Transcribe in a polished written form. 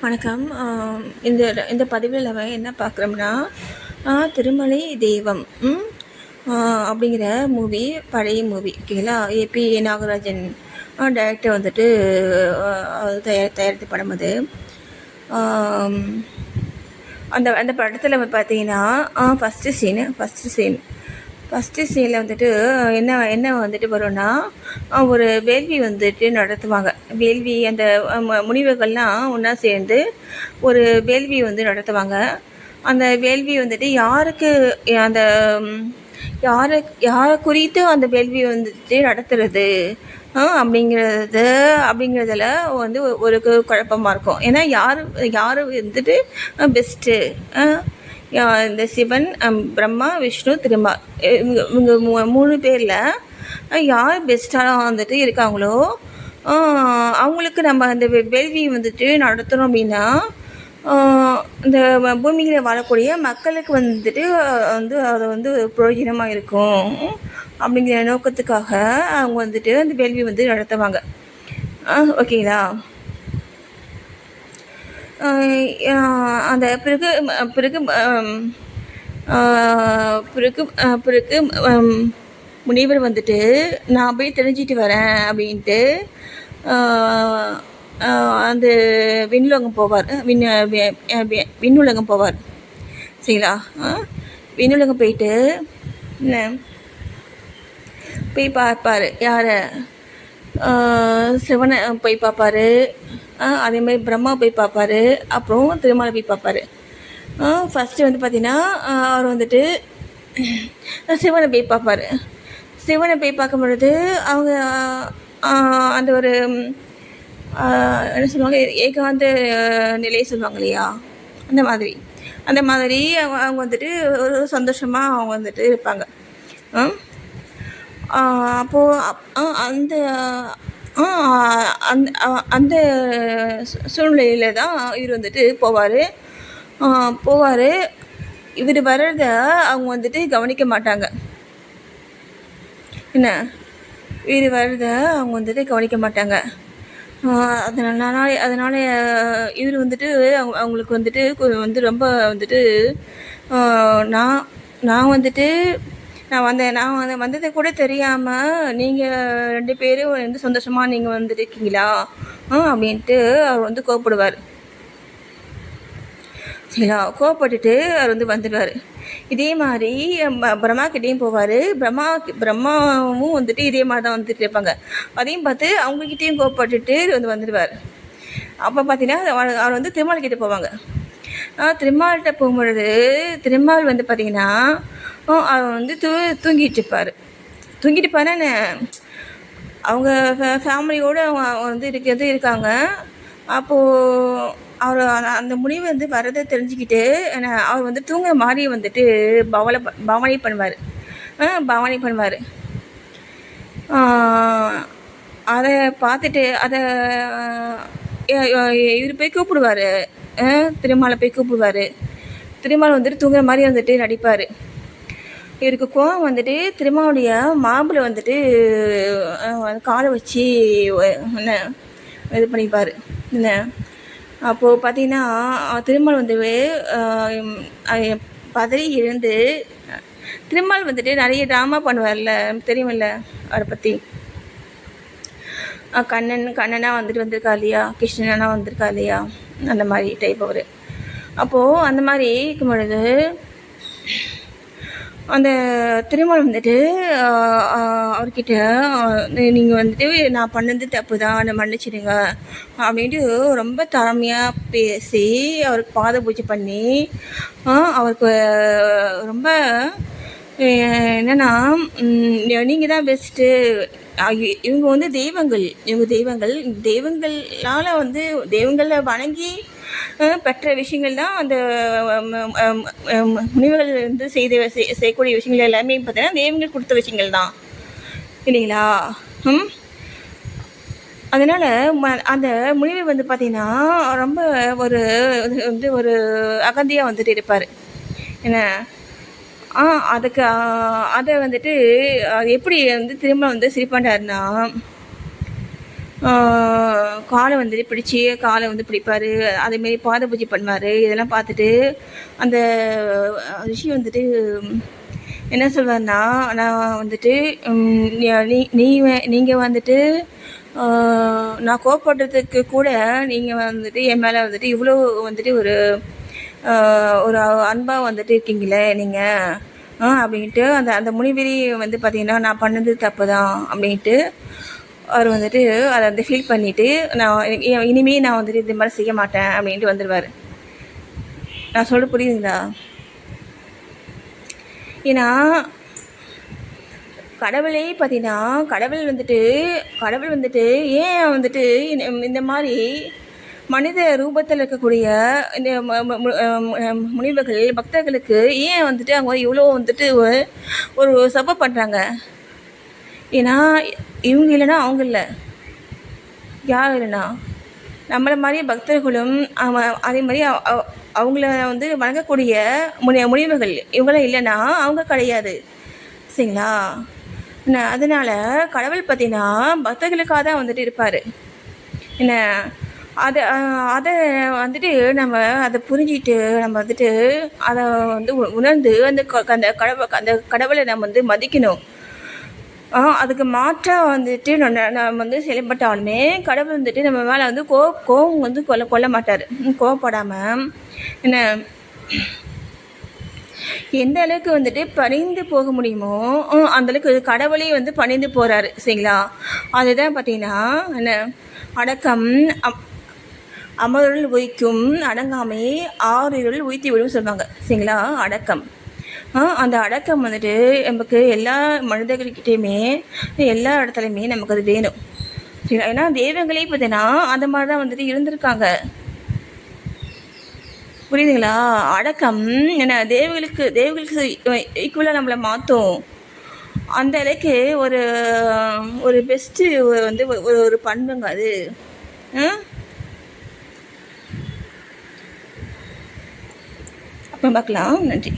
வணக்கம். இந்த இந்த பதிவில் நம்ம என்ன பார்க்குறோம்னா, திருமலை தெய்வம் அப்படிங்கிற மூவி, பழைய மூவி ஓகேங்களா. ஏபி நாகராஜன் டைரக்டர் வந்துட்டு தயாரித்த படம் அது. அந்த அந்த படத்தில் பார்த்தீங்கன்னா ஃபஸ்ட்டு சீனில் வந்துட்டு என்ன வந்துட்டு வரும்னா, ஒரு வேள்வி வந்துட்டு நடத்துவாங்க. வேள்வி அந்த முனிவர்கள்லாம் ஒன்றா சேர்ந்து ஒரு வேள்வி வந்து நடத்துவாங்க. அந்த வேள்வி வந்துட்டு யாருக்கு அந்த யாரை குறித்து அந்த வேள்வி வந்துட்டு நடத்துறது அப்படிங்கிறதுல வந்து ஒரு குழப்பமாக இருக்கும். ஏன்னா யார் வந்துட்டு பெஸ்ட்டு, இந்த சிவன், பிரம்மா, விஷ்ணு, திருமா, இவங்க 3 பேரில் யார் பெஸ்ட்டாக வந்துட்டு இருக்காங்களோ அவங்களுக்கு நம்ம அந்த வேள்வி வந்துட்டு நடத்தணும் அப்படின்னா, இந்த பூமியில் வாழக்கூடிய மக்களுக்கு வந்துட்டு வந்து அது வந்து பிரயோஜனமாக இருக்கும் அப்படிங்கிற நோக்கத்துக்காக அவங்க வந்துட்டு அந்த வேள்வி வந்து நடத்துவாங்க. ஓகேங்களா. அந்த பிறகு பிறகு பிறகு பிறகு முனிவர் வந்துட்டு நான் போய் தெரிஞ்சிட்டு வரேன் அப்படின்ட்டு அந்த விண்ணுலகம் போவார். விண்ணுலகம் போவார் சரிங்களா. விண்ணுலகம் போயிட்டு போய் பார்ப்பார். யாரை? சிவனை போய் பார்ப்பார். அதே மாதிரி பிரம்மா போய் பார்ப்பார். அப்புறம் திருமலை போய் பார்ப்பார். ஃபஸ்ட்டு வந்து பார்த்திங்கன்னா அவர் வந்துட்டு சிவனை போய் பார்ப்பார். சிவனை போய் பார்க்கும் பொழுது அவங்க அந்த ஒரு என்ன சொல்லுவாங்க, ஏகாந்த நிலையை சொல்லுவாங்க இல்லையா, அந்த மாதிரி அவங்க வந்துட்டு ஒரு சந்தோஷமாக அவங்க வந்துட்டு இருப்பாங்க. அப்போது அந்த அந்த சூழ்நிலையில் தான் இவர் வந்துட்டு போவார். இவர் வர்றத அவங்க வந்துட்டு கவனிக்க மாட்டாங்க. என்ன, இவர் வர்றத அவங்க வந்துட்டு கவனிக்க மாட்டாங்க. அதனால் இவர் வந்துட்டு அவங்களுக்கு வந்துட்டு வந்து ரொம்ப வந்துட்டு நான் வந்ததை கூட தெரியாமல் நீங்கள் 2 பேரும் வந்து சந்தோஷமாக நீங்கள் வந்துருக்கீங்களா அப்படின்ட்டு அவர் வந்து கோவப்படுவார். சரிங்களா. கோவப்பட்டுட்டு அவர் வந்து வந்துடுவார். இதே மாதிரி பிரம்மாக்கிட்டேயும் போவார். பிரம்மாவும் வந்துட்டு இதே மாதிரி தான் வந்துட்டு இருப்பாங்க. அதையும் பார்த்து அவங்கக்கிட்டேயும் கோவப்பட்டுட்டு வந்துடுவார். அப்போ பார்த்தீங்கன்னா அவர் வந்து திருமால்கிட்ட போவாங்க. திருமால்கிட்ட போகும்பொழுது திருமால் வந்து பார்த்திங்கன்னா அவர் வந்து தூங்கிட்டு இருப்பாருன்னு அவங்க ஃபேமிலியோடு அவங்க வந்து இருக்காங்க. அப்போது அவர் அந்த முனிவு வந்து வரதை தெரிஞ்சுக்கிட்டு அவர் வந்து தூங்குற மாதிரி வந்துட்டு பவானி பண்ணுவார். அதை பார்த்துட்டு இவர் போய் கூப்பிடுவார். திருமாலை போய் கூப்பிடுவார். திருமால் வந்துட்டு தூங்குற மாதிரி வந்துட்டு நடிப்பார். இவருக்கு கோவம் வந்துட்டு திருமாவுடைய மார்பில் வந்துட்டு காலை வச்சு இது பண்ணிப்பார். என்ன, அப்போது பார்த்தீங்கன்னா திருமால் வந்து பதறி எழுந்து, திருமால் வந்துட்டு நிறைய ட்ராமா பண்ணுவார்ல, தெரியுமில்ல அவரை பற்றி. கண்ணனாக வந்துட்டு வந்திருக்கா இல்லையா, கிருஷ்ணனா வந்திருக்கா இல்லையா, அந்த மாதிரி டைப் அவர். அப்போது அந்த மாதிரி இருக்கும் பொழுது அந்த திருமால் வந்துட்டு அவர்கிட்ட நீங்கள் வந்துட்டு நான் பண்ணது தப்பு தான், என்னை மன்னிச்சிடுங்க அப்படின்ட்டு ரொம்ப திறமையாக பேசி அவருக்கு பாத பூஜை பண்ணி அவருக்கு ரொம்ப என்னென்னா, நீங்கள் தான் பெஸ்ட்டு, இவங்க வந்து தெய்வங்களால் வந்து தெய்வங்களை வணங்கி பெற்ற விஷயங்கள் தான் அந்த முனிவர்கள் வந்து செய்யக்கூடிய விஷயங்கள் எல்லாமே பார்த்தீங்கன்னா தெய்வங்கள் கொடுத்த விஷயங்கள் தான் இல்லைங்களா. அதனால் அந்த முனிவர் வந்து பார்த்திங்கன்னா ரொம்ப ஒரு அகந்தியாக வந்துட்டு இருப்பார். என்ன, அதை வந்துட்டு எப்படி வந்து திரும்ப வந்து சிரிப்பாண்டாருன்னா, காலை வந்துட்டு பிடிச்சி காலை வந்து பிடிப்பார். அதேமாரி பாத பூஜை பண்ணுவார். இதெல்லாம் பார்த்துட்டு அந்த ரிஷி வந்துட்டு என்ன சொல்வார்னா, நான் வந்துட்டு நீங்கள் வந்துட்டு நான் கோவப்படுறதுக்கு கூட நீங்கள் வந்துட்டு என் மேலே வந்துட்டு இவ்வளோ வந்துட்டு ஒரு ஒரு அன்பாக வந்துட்டு இருக்கீங்களே நீங்கள் அப்படின்ட்டு அந்த அந்த முனிவெறி வந்து பார்த்திங்கன்னா நான் பண்ணது தப்பு தான் அப்படின்ட்டு அவர் வந்துட்டு அதை வந்து ஃபீல் பண்ணிவிட்டு நான் இனிமேல் நான் வந்துட்டு இது மாதிரி செய்ய மாட்டேன் அப்படின்ட்டு வந்துடுவார். நான் சொல்ல புரியுதுங்களா? ஏன்னா கடவுளே பார்த்தீங்கன்னா கடவுள் வந்துட்டு ஏன் வந்துட்டு இந்த மாதிரி மனித ரூபத்தில் இருக்கக்கூடிய இந்த முனிவர்கள் பக்தர்களுக்கு ஏன் வந்துட்டு அவங்க இவ்வளோ வந்துட்டு ஒரு சப்போர்ட் பண்ணுறாங்க? ஏன்னா இவங்க இல்லைன்னா அவங்க இல்லை, யார் இல்லைன்னா நம்மளை மாதிரி பக்தர்களும் அதே மாதிரி அவங்கள வந்து வணங்கக்கூடிய முனிவர்கள் இவங்களாம் இல்லைன்னா அவங்க கிடையாது. சரிங்களா? அதனால் கடவுள் பார்த்திங்கன்னா பக்தர்களுக்காக தான் வந்துட்டு இருப்பார். என்ன அதை வந்துட்டு நம்ம அதை புரிஞ்சிட்டு நம்ம வந்துட்டு அதை வந்து உணர்ந்து அந்த கடவுளை நம்ம வந்து மதிக்கணும். அதுக்கு மாற்றாக வந்துட்டு நம்ம வந்து செயல்பட்டாலுமே கடவுள் வந்துட்டு நம்ம மேலே வந்து கோவம் வந்து கொள்ள மாட்டார். கோவப்படாமல் என்ன எந்த அளவுக்கு வந்துட்டு பணிந்து போக முடியுமோ அந்தளவுக்கு கடவுளே வந்து பணிந்து போகிறாரு. சரிங்களா? அதுதான் பார்த்தீங்கன்னா என்ன அடக்கம் அமருள் உய்க்கும் அடங்காமை ஆறிருள் உய்த்தி விடும் சொல்லுவாங்க. சரிங்களா? அடக்கம் அந்த அடக்கம் வந்துட்டு நமக்கு எல்லா மனிதர்கள்கிட்டையுமே எல்லா இடத்துலையுமே நமக்கு அது வேணும். சரிங்களா? ஏன்னா தெய்வங்களே பார்த்தீங்கன்னா அந்த மாதிரி தான் வந்துட்டு இருந்திருக்காங்க. புரியுதுங்களா? அடக்கம் என்ன தேவர்களுக்கு ஈக்குவலாக நம்மளை மாற்றும். அந்த அளவுக்கு ஒரு பெஸ்ட்டு வந்து ஒரு பண்புங்க அது. அப்புறம் பார்க்கலாம். நன்றி.